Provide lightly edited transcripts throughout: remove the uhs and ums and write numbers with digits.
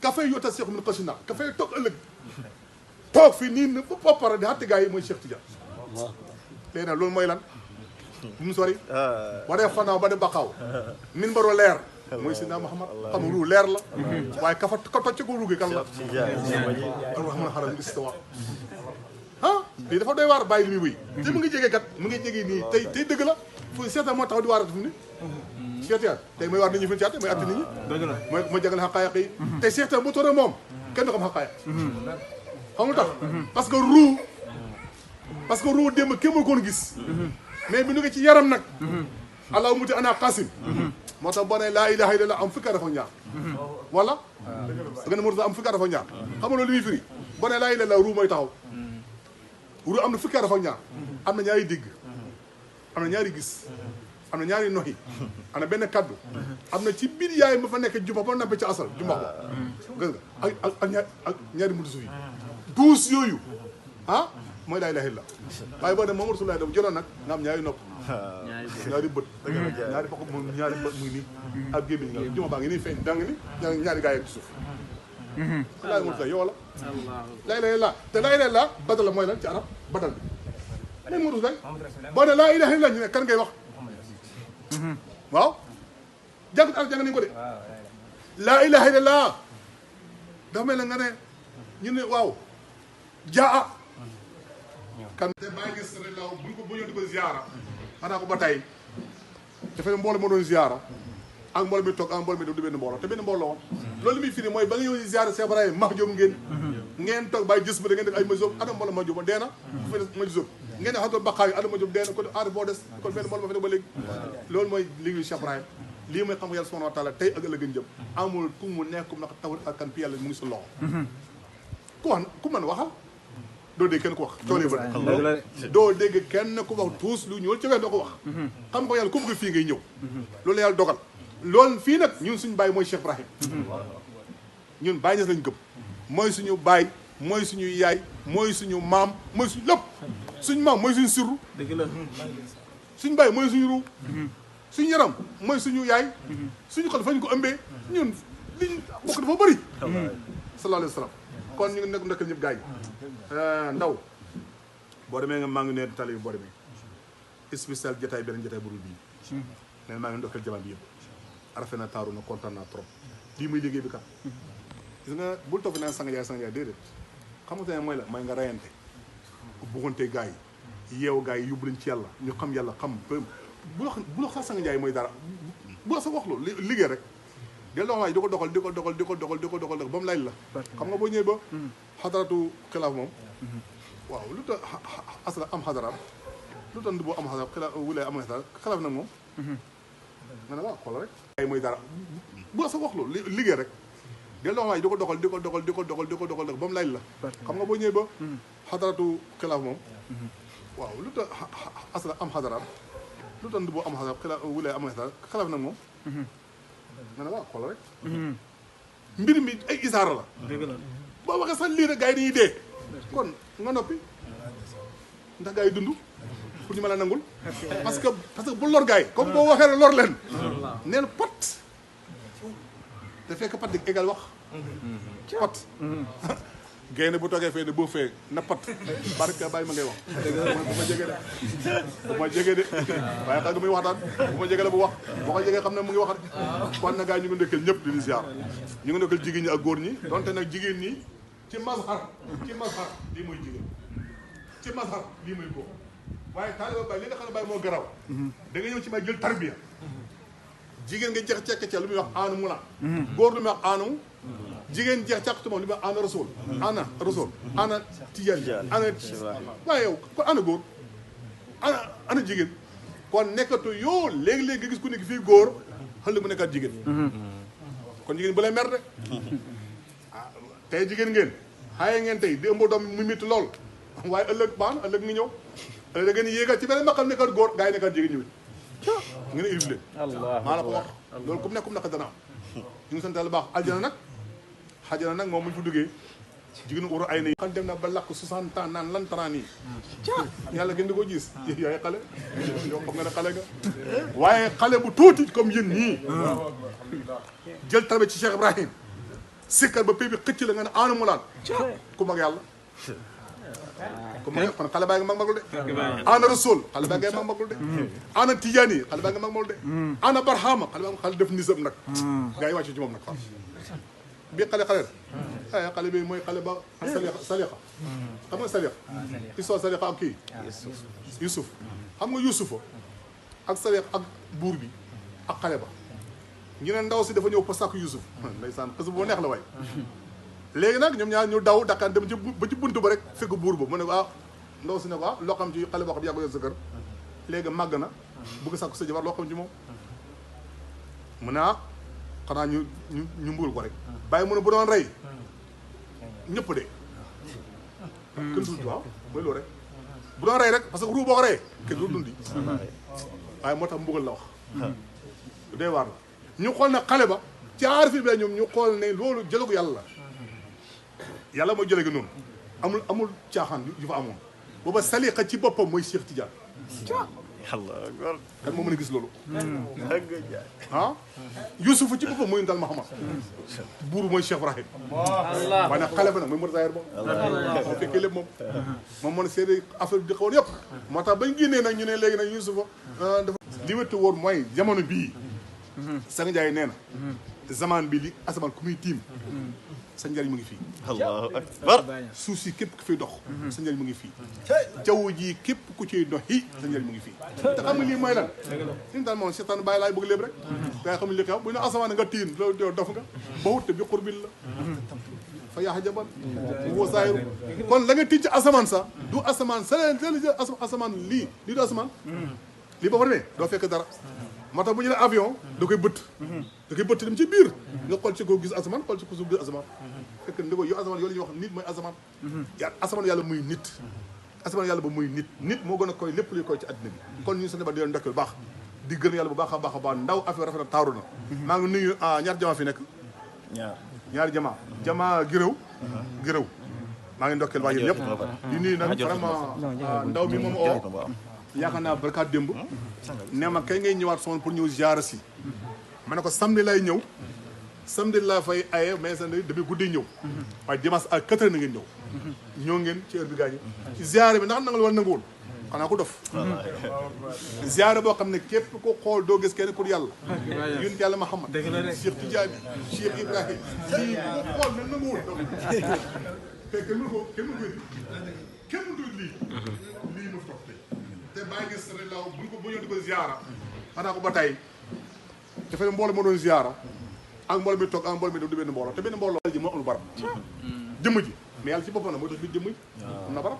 ka fay yota Cheikh min xasina ka fay toog ëllëg toog fii nii ba poppara di xatti gars yi mooy Cheikh Tidiane léegi nag loolu mooy lan bu mu sori ba dee fanaaw ba dee baqaaw min baroo leer mooy Seydina Muhammad xam ruu leer la waaye ka tocc ko ruugi kan la arrahman xaram istawa lii dafa doy waar bàyyi li muy wéy te mu ngi jege kat mu ngi jege nii tey dëgg la fu seetaan moo taxaw di waarata fu mu ni seetaan tey mooy waar nit ñi fi ñu mooy atti nit ñi mooy jàngale xaqaayiq yi tey seetaan bu tooree moom kenn du xam xaqaayiq xam nga tax parce que ruu démb kenn mënu koon gis mais bi ñu ngi ci yaram nag allah muti ana qasim moo tax boo nee laa ilaha illallah am fukki dafa ñaar wala da nga ne moo tax am fukki dafa ñaar xam nga loolu li muy firi boo nee laa ilaha illallah ruu mooy taxaw ruu am na fukki dafa ñaar am na ñaari dégg am na ñaari gis am na ñaari noxi am na benn kaddu am na ci biir yaay ma fa nekk jumba ba nappe ci asal jumba ko gis nga ak ñaari mutu suuf yi duus yooyu mooy laa ilaha illa waaye boo ne Mamadou Soulaye da bu jëloon nag nga am ñaari nopp ñaari bët ñaari bokk ñaari bët muy nii ak gémmiñ nga juma baa ngi nii feeñ dang ni ñaari gaa yi ci suuf laa Mamadou Soulaye yow la laa ilaha illa te laa ilaha illa badal la mooy lan ci arab badal bi mais Mamadou Soulaye boo ne laa ilaha illa ñu ne kan ngay wax waaw jàng al jàng nañu ko de laa ilaha illallah dafa mel ne nga ne ñu ne waaw jaa kan te bàyyi gis rek law buñ ko buñoo di ko ziara xanaa ko ba tey dafay mbooloo ma doon ziara ak mbooloo mi toog ak mbooloo mi du benn mbooloo te benn mbooloo woon loolu li muy firi mooy ba nga ñëw ziara Cheikh Ibrahima max jom ngeen toog bàyyi gis ba da ngeen def ay majob ada mbooloo ma job dee na ku fa des majob ngeen ne xam doon baqaa yi ada ma job dee na ko aar boo des kon benn mbooloo ma fi ne ba léegi loolu mooy liggéeyu Cheikh Ibrahima lii mooy xam nga yàlla subhanahu wa taala tey ak ëllëg jëm amul ku mu nekkum naka tawat ak kan pi yàlla mu ngi sa loxo ku wax ku mën waxal doo dégg kenn ku wax coolee ba doo dégg kenn ku wax tuus lu ñuul ci wet doo ko wax xam nga yàlla ku bëgg fii ngay ñëw loolu yàlla dogal loolu fii nag ñun suñu baay mooy Cheikh Ibrahim ñun Baay Ñas lañ gëm mooy suñu baay mooy suñu yaay mooy suñu maam mooy suñu lépp suñu maam mooy suñu sirru suñu baay mooy suñu ruu suñu yaram mooy suñu yaay suñu xol fañ ko ëmbee ñun liñ bokk dafa bëri sallallahu alayhi wa sallam kon ñu ngi nekk nekkal ñëpp gars yi ndaw boo demee nga maa ngi ne tali bi boo demee spécial jotaay beneen jotaay bu dul bii neen maa ngi ndokkal jaman bi yëpp rafet na taaru na kontaan naa trop lii muy liggéey bi kat gis nga bul toog fi naan sang jaay déedéet xamante ne mooy la mooy nga rayante buggante gars yi yeewu gars yi yóbbu leen ci yàlla ñu xam yàlla xam bu la sax sang jaay mooy dara bu la sax wax loolu liggéey rek del dox waay di ko doxal ba mu laaj la xam nga boo ñëwee ba xadaratu xilaaf moom waaw lu tax asla am xadaraam lu tax boo am xadaraam xilaaf wulee am xilaaf nag moom nga ne waaw xool rek ay mooy dara bu la sax wax loolu liggéey rek del dox waay di ko doxal ba mu laaj la xam nga boo ñëwee ba xadaratu xilaaf moom waaw lu tax asla am xadaraam lu tax boo am xadaraam xilaaf wulee am xilaaf nag moom nga ne waaw xool rek mbir mi ay isaara la boo waxee sax lii rek gars yi dañuy dee kon nga noppi ndax gars yi dund pour ñu mën a nangul parce que bu lor gars yi comme boo waxee rek lor leen neen pot te fekk pat di égal wax pot gaynde bu toogee fee ne boo fee na pat barka bàyyi ma ngay wax bu ma jege de waaye xam nga muy waxtaan bu ma jege la bu wax boo ko jegee xam ne mu ngi wax kon na gaa yi ñu ngi ndekkal ñëpp di ziar ñu ngi ndekkal jigéen ñi ak góor ñi donte nag jigéen ñi ci mazhar lii mooy jigéen ci mazhar lii mooy góor waaye taaliba Baay li nga xam ne Baay moo garaw da nga ñëw ci may jël tarbiya jigéen nga jeex cekk ca lu muy wax aanu muna góor lu muy wax aanu jigéen jeex càq moom li ma ana rasul ana tijaan ana waaye yow kon ana góor ana jigéen kon nekkatu yoo léegi-léegi nga gis ku nekk fii góor xëy mu nekkaat jigéen kon jigéen bu lay mer de tey jigéen ngeen xaaye ngeen tey di ëmb doom mu métti lool waaye ëllëg baan ëllëg ngi ñëw ëllëg ngeen yéegal ci beneen maqam nekkaat góor gaa yi nekkaat jigéen ñëwit ngeen ilif leen maa la ko wax loolu kum nekkum naka dana am ñu ngi sant Yàlla baax aljana nag xajana nag moom bu ñu fa duggee jigéen uru ay na yi xam dem na ba lakk 60 ans naan lan taraan yi yàlla gën di ko gis yaay xale yow xam nga ne xale nga waaye xale bu tuuti comme yéen ñii jël tarbe ci Cheikh Ibrahim sikkar ba pay bi xëcc la nga ne aanu mu laan ku mag yàlla ku mag kon xale baa ngi magul de ana rasul xale baa ngi magul de ana tijaani xale baa ngi magul de ana barhama xale def nisab nag gaa yi wàcc ci moom nag far bii xale xale bi mooy xale ba saliqa xam nga saliqa histoire saliqa ak kii Yusuf xam nga Yusufa ak saliqa ak buur bi ak xale ba ñu ne ndaw si dafa ñëw pour sàkk Yusuf ndeysaan xës boo neex la waay léegi nag ñoom ñaar ñu daw dakkaan dem ci ba ci buntu ba rek fekk buur ba mu ne ko ndaw si ne ko loo xam ci xale boo xam yaa ko yor sa kër léegi màgg na bëgg sàkk sa jabar loo xam ci moom mu ne xanaa ñu mbugal ko rek bàyyi mu ne bu doon rey ñëpp de kenn dul waaw mooy loolu rek bu doon rey rek parce que ruu boo ko reyee kenn dul dundi waaye moo tax mbugal la wax day waar la ñu xool ne xale ba ci aarfi bi ñoom ñu xool ne loolu jëlagu yàlla la yàlla mooy jële gi noonu amul caaxaan yu fa amoon booba saliqa ci boppam mooy Cheikh Tidiane kan moo mën a gis loolu Yuusufa ci boppam mooy ndal Muhammad buur mooy Cheikh Ibrahim waaye nag xale ba nag mooy Mor Zahir moom moo fekkee lépp moom moo ne seede affaire bi di xawoon yëpp moo tax bañ génnee nag ñu ne léegi nag Yuusufa dafa li wéttu woon mooy jamono bii Sëñ Njaay nee na zaman bi li asamaan ku muy tiim sa njariñ mu ngi fii allahu akbar suuf si képp ku fiy dox sa njariñ mu ngi fii jaww ji képp ku ciy dox yi sa njariñ mu ngi fii te xam nga lii mooy lan liñu daal moom seetaan bàyyi laay bëgg lépp rek gaa yi xam ne li xew bu ñu asamaan nga tiin loolu dof nga ba wutte bi xurbil la fa yaaxa jaban woo saayiru kon la nga tiit ci asamaan sax du asamaan sa asamaan lii du asamaan lii boo fa demee doo fekk dara moo tax bu ñu ne avion da koy bëtt dem ci biir nga xool ci ko gis asamaan xool ci ko suuf gis asamaan fekk ndi ko yow asamaan yoolu ñuy wax nit mooy asamaan asamaan yàlla muy nit asamaan yàlla ba muy nit moo gën a koy lépp luy koy ci àddina bi kon ñu sant ba di leen ndokk bu baax di gërëm yàlla bu baax a baax a baax ndaw affaire rafet na taaru na maa ngi nuyu ñaar jamaa fi nekk ñaari jamaa gërëw maa ngi ndokkeel waa yéen ñëpp di nuyu nag vraiment ndaw mi moom oo yaakaar naa barkaat démb nee ma kay ngay ñëwaat soon pour ñëw ziara si ma ne ko samedi lay ñëw samedi laa fay aye mais samedi damay guddee ñëw waaye dimanche à 4 heures na ngeen ñëw ngeen ci heure bi gaañu ci ziara bi ndax nangal wala nanguwul xanaa ko dof ziara boo xam ne képp ko xool doo gis kenn pour yàlla yonent yàlla Muhammad Cheikh Tidiane Cheikh Ibrahim lii ko xool ne nanguwul te kenn mënu ko lii mu toog te bàyyi gis rek laaw buñ ko ñëw di ko ziara xanaa ko ba tey dafay mbooloo moo doon ziara ak mbooloo mi toog ak mbooloo mi du benn mbooloo te benn mbooloo ji moo amul barab jëmm ji mais yàlla ci boppam nag mooy tax biir jëmm yi am na barab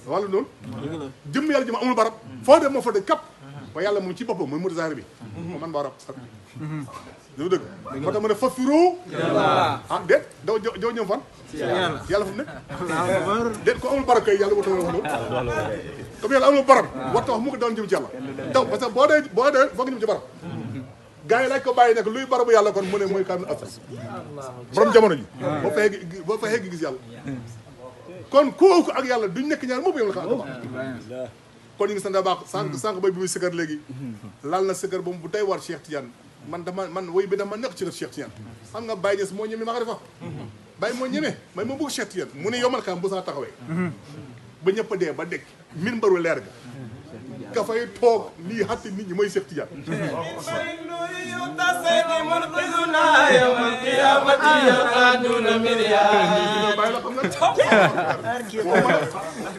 wala noonu jëmm yàlla ji ma amul barab foo dem moo fa de kap waaye yàlla moom ci boppam mooy Mor Zahir bi moo man barab dama dëgg moo tax ma ne fafiroo déet daw ñëw fan yàlla fu mu nekk déet ko amul barab kay yàlla boo tax wax loolu comme yàlla amul barab war ta wax mu ko doon jëm ci yàlla daw parce que boo dee foog nga jëm ci barab gars yi laaj ko bàyyi nekk luy barabu yàlla kon mu ne mooy kaamil afas borom jamono ji boo fa xegg gis yàlla kon kooku ak yàlla duñ nekk ñaar moom yam la xam kon ñu ngi sant baax sànq bay bi muy sëkkër léegi laal na sëkkër ba mu bu day war Cheikh Tidiane man woy bi dama nekk ci def Cheikh Tidiane xam nga Baye Niass moo ñeme ma fa Baye moo ñeme may ma bëgg Cheikh Tidiane mu ne yomal xam bu saa taxawee ba ñëpp a dee ba dekk min mbaru leer ga ka fay toog lii xatti nit ñi mooy Cheikh Tidiane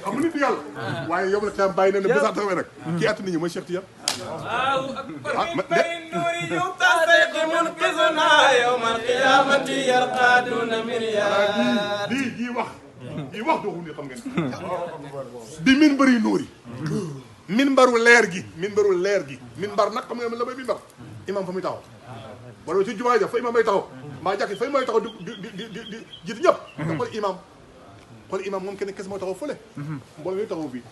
xam nit yàlla waaye yow la xam bàyyi na ne bu saa taxawee nag kii xatti nit ñi mooy Cheikh Tidiane lii wax dooxu ni xam ngeen bi min bëri nóori min mbaru leer gi min mbar nag xam nga la may min mbar imam fa muy taxaw wala ci jumaa ja fa imam may taxaw maa jàkki fay may taxaw di jiitu ñëpp nga xool imam moom kenn kes mooy taxaw fële mbooloo mi taxaw fii